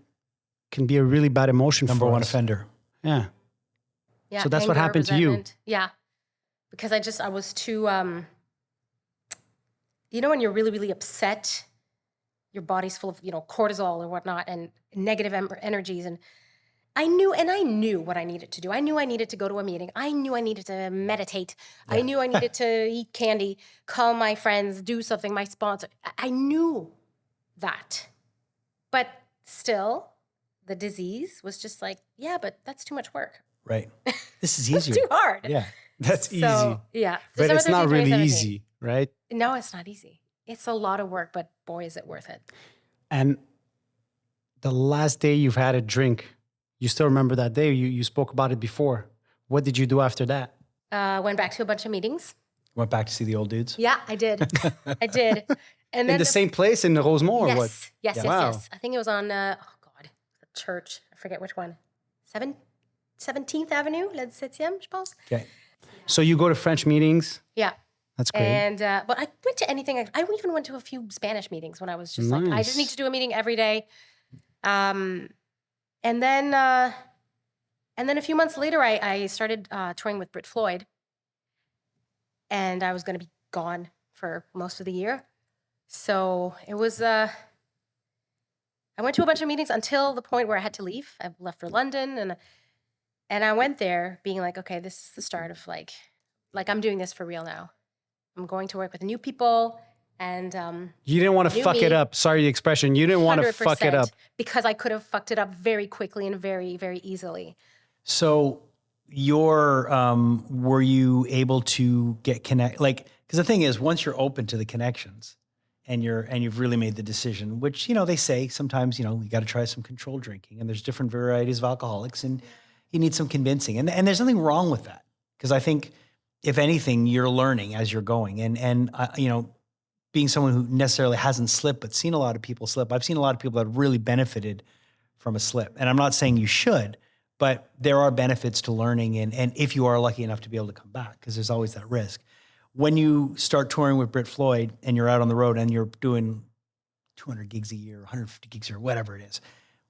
can be a really bad emotion Number for one us. offender. Yeah. Yeah. So that's anger, what happened resentment. to you. Yeah. Because I was too, when you're really, really upset, your body's full of, cortisol or whatnot and negative energies. And I knew what I needed to do. I knew I needed to go to a meeting. I knew I needed to meditate. Yeah. I knew I needed to eat candy, call my friends, do something, my sponsor. I knew that. But still, the disease was just like, yeah, but that's too much work. Right. This is easier. It's too hard. Yeah, that's easy. Yeah. But it's not really easy, right? No, it's not easy. It's a lot of work, but boy, is it worth it. And the last day you've had a drink, you still remember that day? You spoke about it before. What did you do after that? Went back to a bunch of meetings. Went back to see the old dudes? Yeah, I did. I did. And then in the same place in Rosemont or what? Yes, Yeah. Wow. yes. I think it was on, the church. I forget which one. 17th Avenue, le 17e, je pense. Okay. So you go to French meetings. Yeah. That's great. And but I went to anything. I even went to a few Spanish meetings when I was just like, I just need Nice. to do a meeting every day. And then a few months later, I started touring with Brit Floyd, and I was going to be gone for most of the year. So it was. I went to a bunch of meetings until the point where I had to leave. I left for London, and I went there being like, okay, this is the start of like I'm doing this for real now. I'm going to work with new people, and You didn't want to fuck it up. Sorry, the expression. You didn't want to fuck it up. because I could have fucked it up very quickly and very, very easily. So were you able to get connect? Like, because the thing is, once you're open to the connections and you've really made the decision, which, they say sometimes, you got to try some controlled drinking, and there's different varieties of alcoholics, and you need some convincing, and there's nothing wrong with that. Because I think, if anything, you're learning as you're going, and being someone who necessarily hasn't slipped, but seen a lot of people slip. I've seen a lot of people that have really benefited from a slip. And I'm not saying you should, but there are benefits to learning. And if you are lucky enough to be able to come back, because there's always that risk. When you start touring with Brit Floyd and you're out on the road and you're doing 200 gigs a year, 150 gigs a year, whatever it is,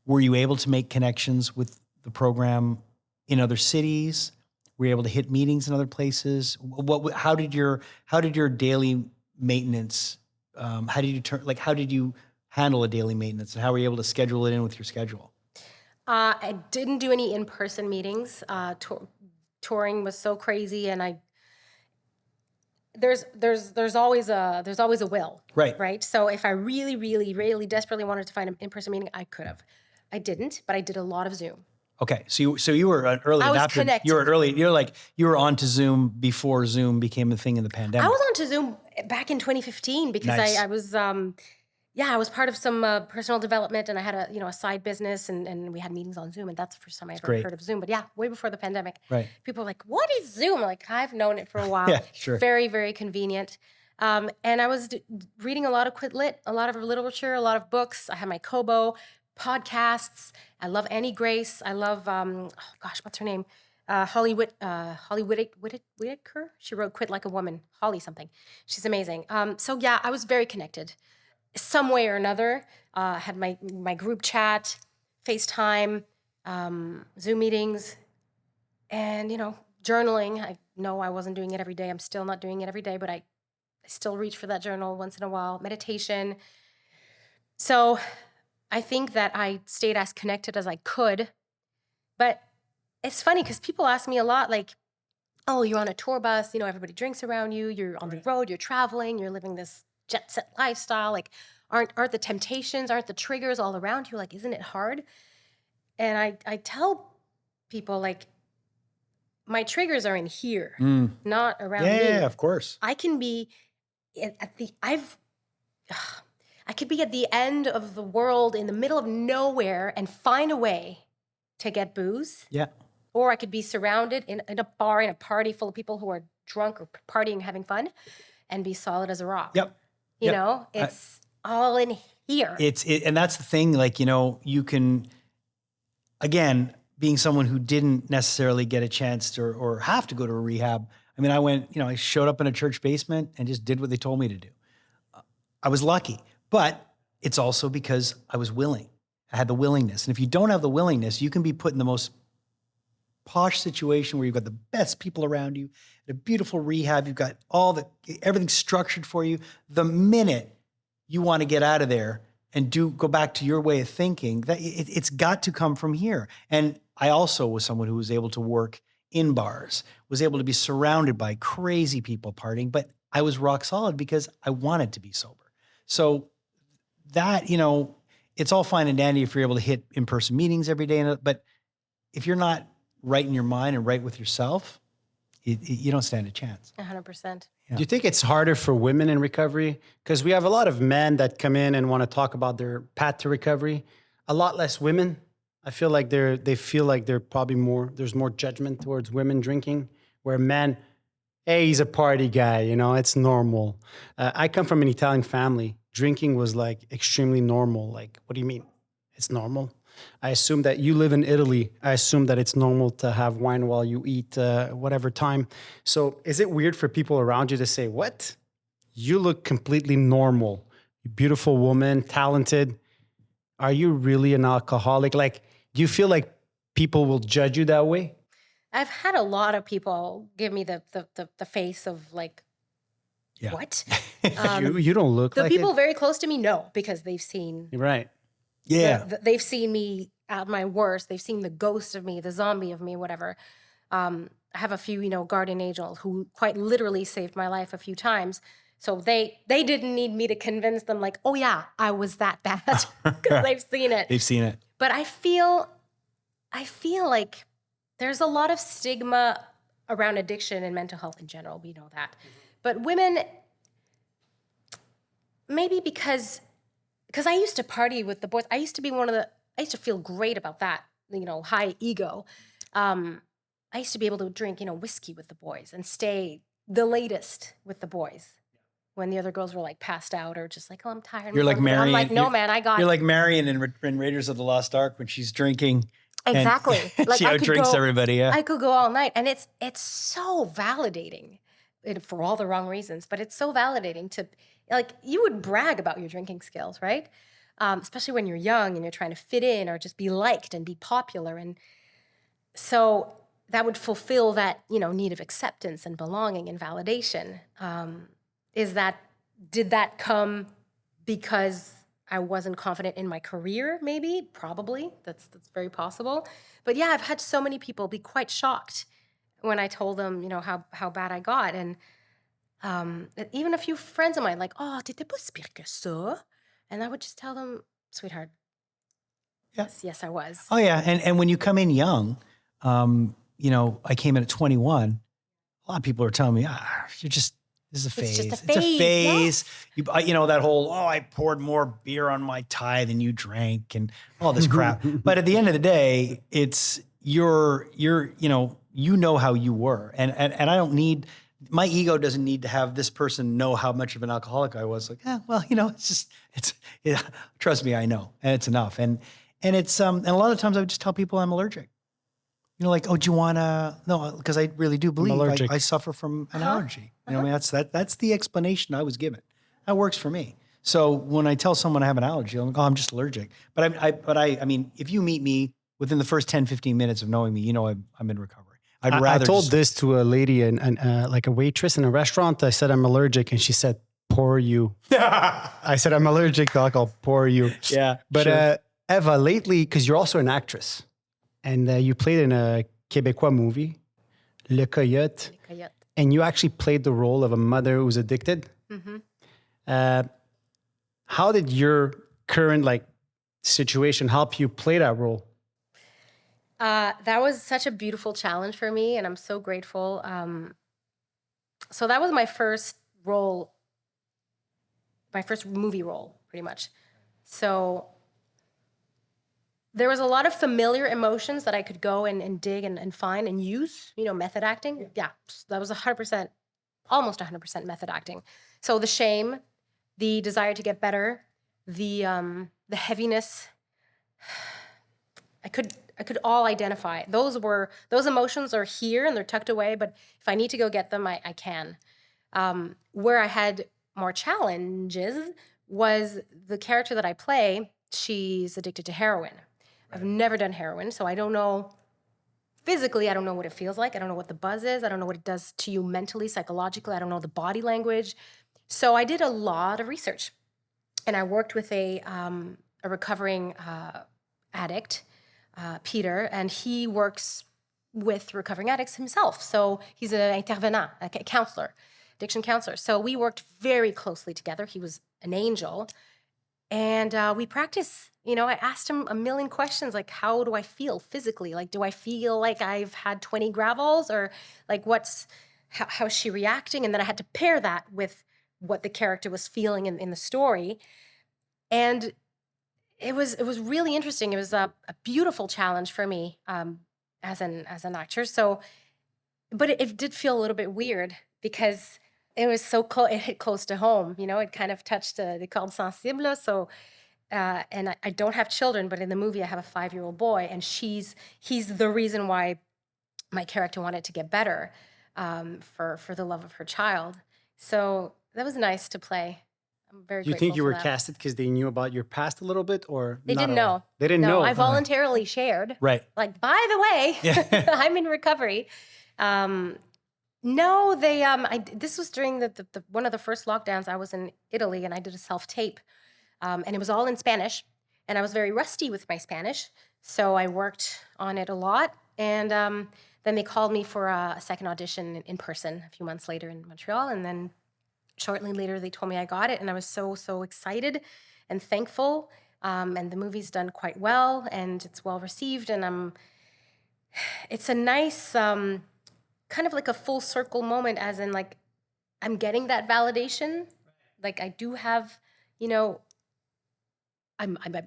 were you able to make connections with the program in other cities? Were you able to hit meetings in other places? How did your daily maintenance? How did you handle a daily maintenance, and how were you able to schedule it in with your schedule? I didn't do any in-person meetings. Touring was so crazy, and there's always a will, right? So if I really, really, really desperately wanted to find an in-person meeting, I could have. I didn't, but I did a lot of Zoom. Okay, so you were an early adopter. Connected. You were on to Zoom before Zoom became a thing in the pandemic. I was on to Zoom back in 2015 because Nice. I was I was part of some personal development, and I had a side business, and we had meetings on Zoom, and that's the first time I ever heard of Zoom. But yeah, way before the pandemic. Right. People were like, "What is Zoom?" I'm like, I've known it for a while. Yeah, sure. Very, very convenient. And I was reading a lot of Quit Lit, a lot of literature, a lot of books. I had my Kobo, podcasts. I love Annie Grace. I love what's her name? Holly Whitaker. She wrote Quit Like a Woman. Holly something. She's amazing. So yeah, I was very connected, some way or another. Had my group chat, FaceTime, Zoom meetings, and journaling. I know I wasn't doing it every day. I'm still not doing it every day, but I still reach for that journal once in a while. Meditation. So I think that I stayed as connected as I could. But it's funny because people ask me a lot, like, oh, you're on a tour bus, everybody drinks around you, you're on the road, you're traveling, you're living this jet set lifestyle. Like, aren't the temptations, aren't the triggers all around you? Like, isn't it hard? And I tell people, like, my triggers are in here, not around me. Yeah, of course. I can be I could be at the end of the world in the middle of nowhere and find a way to get booze. Yeah. Or I could be surrounded in a bar, in a party full of people who are drunk or partying, having fun, and be solid as a rock. Yep. It's all in here. And that's the thing, like, you can, again, being someone who didn't necessarily get a chance or have to go to a rehab. I mean, I went, I showed up in a church basement and just did what they told me to do. I was lucky, but it's also because I was willing. I had the willingness. And if you don't have the willingness, you can be put in the most posh situation where you've got the best people around you, a beautiful rehab, you've got everything structured for you. The minute you want to get out of there and go back to your way of thinking, that it's got to come from here. And I also was someone who was able to work in bars, was able to be surrounded by crazy people partying, but I was rock solid because I wanted to be sober. So that, it's all fine and dandy if you're able to hit in-person meetings every day, but if you're not right in your mind and right with yourself, you don't stand a chance. 100%. Do you think it's harder for women in recovery? Because we have a lot of men that come in and want to talk about their path to recovery. A lot less women. I feel like they feel like they're probably there's more judgment towards women drinking, where men, hey, he's a party guy, it's normal. I come from an Italian family. Drinking was like extremely normal. Like, what do you mean? It's normal. I assume that you live in Italy. I assume that it's normal to have wine while you eat, whatever time. So is it weird for people around you to say, what? You look completely normal. Beautiful woman, talented. Are you really an alcoholic? Like, do you feel like people will judge you that way? I've had a lot of people give me the face of like, Yeah. what? You don't look The like people it. very close to me know, because they've seen You're right. Yeah. they've seen me at my worst. They've seen the ghost of me, the zombie of me, whatever. I have a few, guardian angels who quite literally saved my life a few times. So they didn't need me to convince them, like, oh yeah, I was that bad, because they've seen it. They've seen it. But I feel like there's a lot of stigma around addiction and mental health in general. We know that. But women, maybe because I used to party with the boys. I used to feel great about that, high ego. I used to be able to drink, whiskey with the boys and stay the latest with the boys when the other girls were like passed out or just like, oh, I'm tired. You're like I'm Marion. like, no, man, I got You're like Marion in Raiders of the Lost Ark when she's drinking. exactly. And Like she outdrinks everybody. Yeah. I could go all night, and it's so validating, for all the wrong reasons. But it's so validating to, like, you would brag about your drinking skills, right? Especially when you're young and you're trying to fit in or just be liked and be popular, and so that would fulfill that need of acceptance and belonging and validation. Did that come because I wasn't confident in my career? Maybe, probably. That's very possible. But yeah, I've had so many people be quite shocked when I told them, how bad I got. And even a few friends of mine, like, oh, t'étais pas si pire que ça. And I would just tell them, sweetheart, Yeah. yes, I was. Oh yeah. And when you come in young, I came in at 21. A lot of people are telling me, this is a phase. It's just a It's a phase. Yes. That whole, I poured more beer on my tie than you drank and all this crap. But at the end of the day, it's you're how you were. And I don't need, my ego doesn't need to have this person know how much of an alcoholic I was. Like, trust me, I know. And it's enough. And it's, and a lot of times I would just tell people I'm allergic. Like, oh, do you want to? No, because I really do believe I suffer from an allergy. That's the explanation I was given. That works for me. So when I tell someone I have an allergy, I'm like, oh, I'm just allergic. But I mean, if you meet me within the first 10, 15 minutes of knowing me, I'm in recovery. I told this to a lady and like a waitress in a restaurant. I said, I'm allergic. And she said, poor you. I said, I'm allergic to alcohol, poor you. Yeah. But sure. Eva, lately, because you're also an actress. And you played in a Québécois movie, Le Coyote, and you actually played the role of a mother who's addicted. Mm-hmm. How did your current situation help you play that role? That was such a beautiful challenge for me, and I'm so grateful. So that was my first role, my first movie role, pretty much. So there was a lot of familiar emotions that I could go and dig and find and use, method acting. Yeah, that was 100%, almost 100% method acting. So the shame, the desire to get better, the heaviness, I could all identify. Those emotions are here and they're tucked away, but if I need to go get them, I can. Where I had more challenges was the character that I play. She's addicted to heroin. I've never done heroin, so I don't know. Physically, I don't know what it feels like. I don't know what the buzz is. I don't know what it does to you mentally, psychologically. I don't know the body language. So I did a lot of research, and I worked with a recovering addict, Peter, and he works with recovering addicts himself. So he's an intervenant, a counselor, addiction counselor. So we worked very closely together. He was an angel. And we practice, I asked him a million questions, like, how do I feel physically? Like, do I feel like I've had 20 gravels, or like, how's she reacting? And then I had to pair that with what the character was feeling in the story. And it was really interesting. It was a beautiful challenge for me as an actor. So, but it did feel a little bit weird because it was so close. It hit close to home. It kind of touched the corde sensible. So and I don't have children, but in the movie I have a 5-year-old boy, and he's the reason why my character wanted to get better, for the love of her child. So that was nice to play. I'm very Do you grateful think you for were that. casted because they knew about your past a little bit, or They not didn't at all? know. They didn't No, know. I voluntarily shared. Right. Like, by the way, I'm in recovery. No, this was during the one of the first lockdowns. I was in Italy and I did a self-tape, and it was all in Spanish, and I was very rusty with my Spanish, so I worked on it a lot, and then they called me for a second audition in person a few months later in Montreal, and then shortly later they told me I got it, and I was so excited and thankful, and the movie's done quite well, and it's well received, and it's a nice kind of like a full circle moment, as in, like, I'm getting that validation. Like, I do have, you know,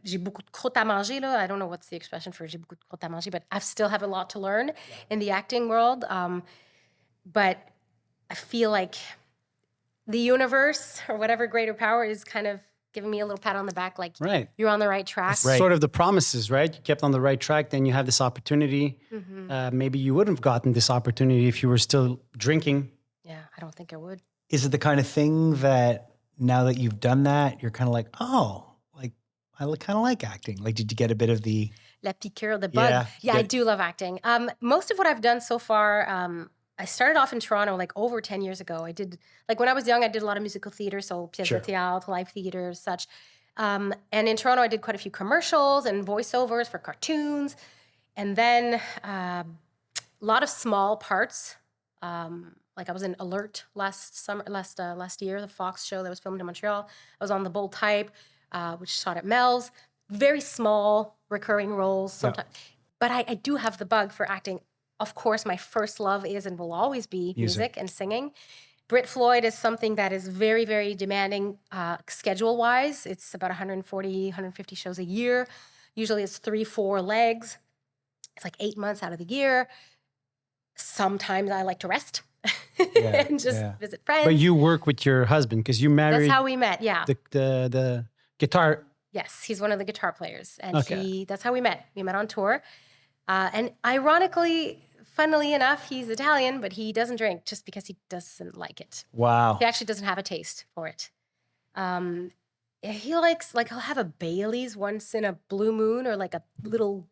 j'ai beaucoup de croûte à manger, là. I don't know what's the expression for j'ai beaucoup de croûte à manger, but I still have a lot to learn in the acting world. But I feel like the universe or whatever greater power is kind of giving me a little pat on the back, like, Right. you're on the right track. It's sort of the promises, right? You kept on the right track, then you have this opportunity. Maybe you wouldn't have gotten this opportunity if you were still drinking. Yeah, I don't think I would. Is it the kind of thing that now that you've done that, you're kind of like, oh, like I kind of like acting? Like, did you get a bit of the La piqûre, the bug. Yeah, I do love acting. Most of what I've done so far, I started off in Toronto like over 10 years ago. I did, like, when I was young, I did a lot of musical theater, so pièces de théâtre, live theater, such. And in Toronto, I did quite a few commercials and voiceovers for cartoons. And then a lot of small parts. Like, I was in Alert last year, the Fox show that was filmed in Montreal. I was on The Bold Type, which shot at Mel's. Very small recurring roles sometimes. But I do have the bug for acting. Of course, my first love is and will always be music and singing. Brit Floyd is something that is very, very demanding schedule-wise. It's about 140, 150 shows a year. Usually it's 3-4 legs. It's like 8 months out of the year. Sometimes I like to rest and just visit friends. But you work with your husband because you married. That's how we met, yeah. The guitar. Yes, he's one of the guitar players. And that's how we met. We met on tour. And ironically, funnily enough, he's Italian, but he doesn't drink just because he doesn't like it. Wow. He actually doesn't have a taste for it. He likes, like, he'll have a Bailey's once in a blue moon, or like a little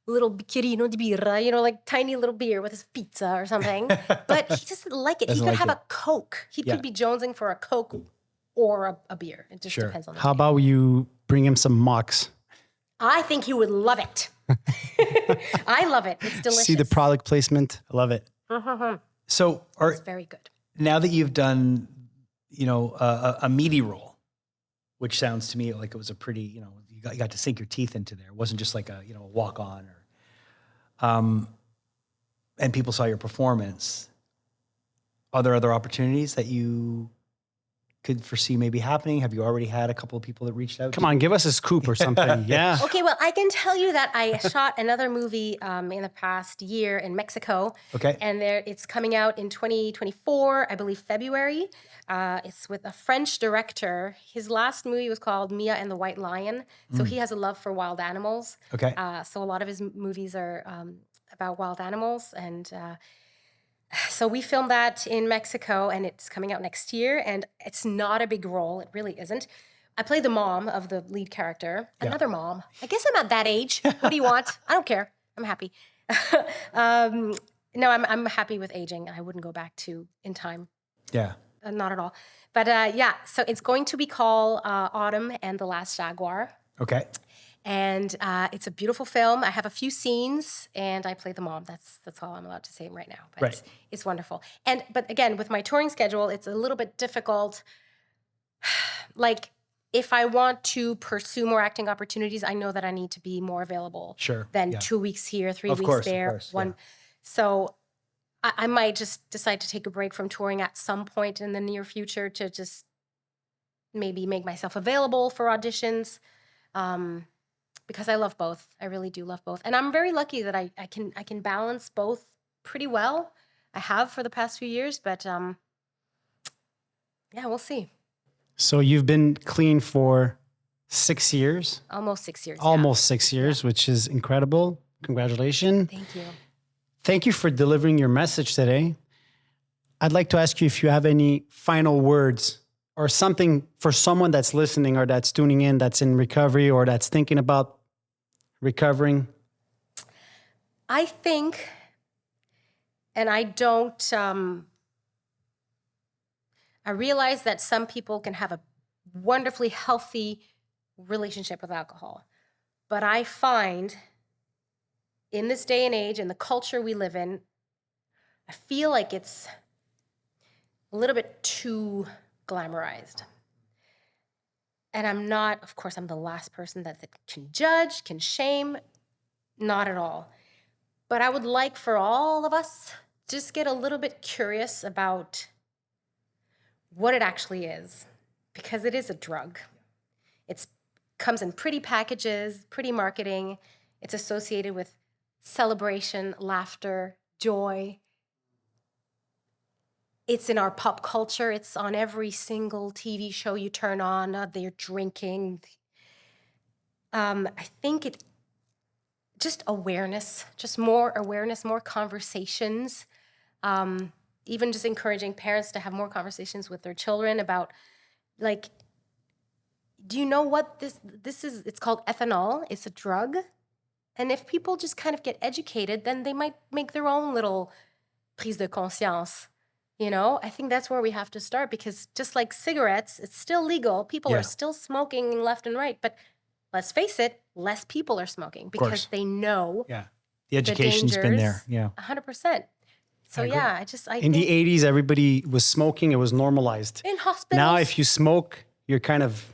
bicchierino di birra, you know, like tiny little beer with his pizza or something. But he doesn't like it. He could have a Coke. He could be jonesing for a Coke or a beer. It just depends on the How day. about you bring him some mocks? I think he would love it. I love it. It's delicious. See the product placement? I love it. So It's very good. now that you've done, you know, a meaty role, which sounds to me like it was a pretty, you know, you got to sink your teeth into there. It wasn't just like a, you know, walk on, or, and people saw your performance. Are there other opportunities that you could foresee maybe happening? Have you already had a couple of people that reached out? Come on, give us a scoop or something. Yeah. Okay, well, I can tell you that I shot another movie in the past year in Mexico. Okay. And it's coming out in 2024, I believe February. It's with a French director. His last movie was called Mia and the White Lion. So he has a love for wild animals. Okay. So a lot of his movies are about wild animals. And so we filmed that in Mexico, and it's coming out next year. And it's not a big role. It really isn't. I play the mom of the lead character. Another mom. I guess I'm at that age. What do you want? I don't care. I'm happy. No, I'm happy with aging. I wouldn't go back to in time. Yeah. Not at all. But yeah, so it's going to be called Autumn and the Last Jaguar. Okay. And it's a beautiful film. I have a few scenes, and I play the mom. That's all I'm allowed to say right now. But it's wonderful. But again, with my touring schedule, it's a little bit difficult. Like, if I want to pursue more acting opportunities, I know that I need to be more available than 2 weeks here, 3 weeks there. So I might just decide to take a break from touring at some point in the near future to just maybe make myself available for auditions. Because I love both. I really do love both. And I'm very lucky that I can balance both pretty well. I have for the past few years, but yeah, we'll see. So you've been clean for 6 years. Almost 6 years. Almost 6 years, which is incredible. Congratulations. Thank you. Thank you for delivering your message today. I'd like to ask you if you have any final words or something for someone that's listening or that's tuning in, that's in recovery or that's thinking about recovering. I think, and I don't, I realize that some people can have a wonderfully healthy relationship with alcohol. But I find in this day and age, in the culture we live in, I feel like it's a little bit too glamorized. And I'm not, of course, I'm the last person that can judge, can shame, not at all. But I would like for all of us to just get a little bit curious about what it actually is, because it is a drug. It comes in pretty packages, pretty marketing. It's associated with celebration, laughter, joy. It's in our pop culture. It's on every single TV show you turn on. They're drinking. I think it just awareness, just more awareness, more conversations. Even just encouraging parents to have more conversations with their children about, like, do you know what this is? It's called ethanol. It's a drug. And if people just kind of get educated, then they might make their own little prise de conscience. You know, I think that's where we have to start, because just like cigarettes, it's still legal. People are still smoking left and right. But let's face it, less people are smoking because they know. Yeah. The education's been there. Yeah. 100%. So I in the 80s, everybody was smoking. It was normalized. In hospitals. Now, if you smoke, you're kind of,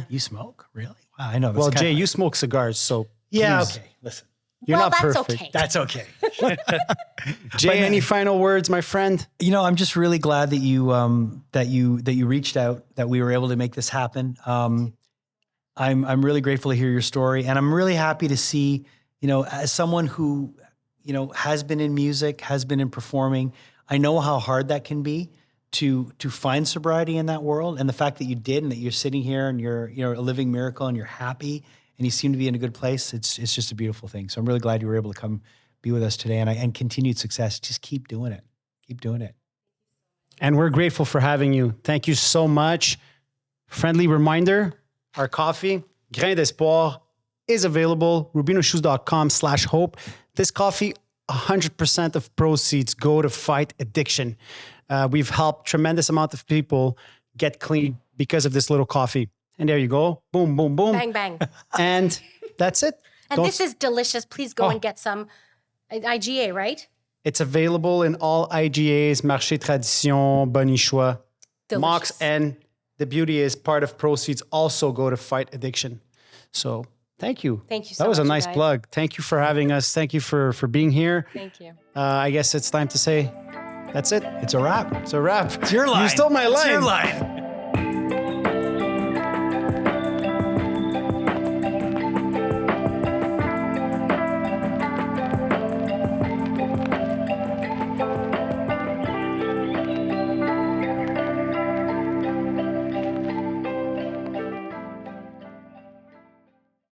You smoke? Really? Wow, I know. Well, Jay, you smoke cigars, so yeah, please. okay. Listen. You're not that's perfect. okay. That's okay. Jay, any final words, my friend? You know, I'm just really glad that you reached out, that we were able to make this happen. I'm really grateful to hear your story, and I'm really happy to see, you know, as someone who, you know, has been in music, has been in performing, I know how hard that can be to find sobriety in that world, and the fact that you did, and that you're sitting here and you're a living miracle, and you're happy, and you seem to be in a good place. It's just a beautiful thing. So I'm really glad you were able to come be with us today, and continued success. Just keep doing it. Keep doing it. And we're grateful for having you. Thank you so much. Friendly reminder, our coffee, Grain d'Espoir, is available, rubinoshoes.com/hope. This coffee, 100% of proceeds go to fight addiction. We've helped tremendous amount of people get clean because of this little coffee. And there you go. Boom, boom, boom. Bang, bang. And that's it. And this is delicious. Please go and get some IGA, right? It's available in all IGAs, Marché Tradition, Bonichois, Mox, and the beauty is part of proceeds also go to fight addiction. So thank you. Thank you so much. That was a nice guys. plug. Thank you for having us. Thank you for being here. Thank you. I guess it's time to say that's it. It's a wrap. It's a wrap. It's your line. You stole my line. It's your line.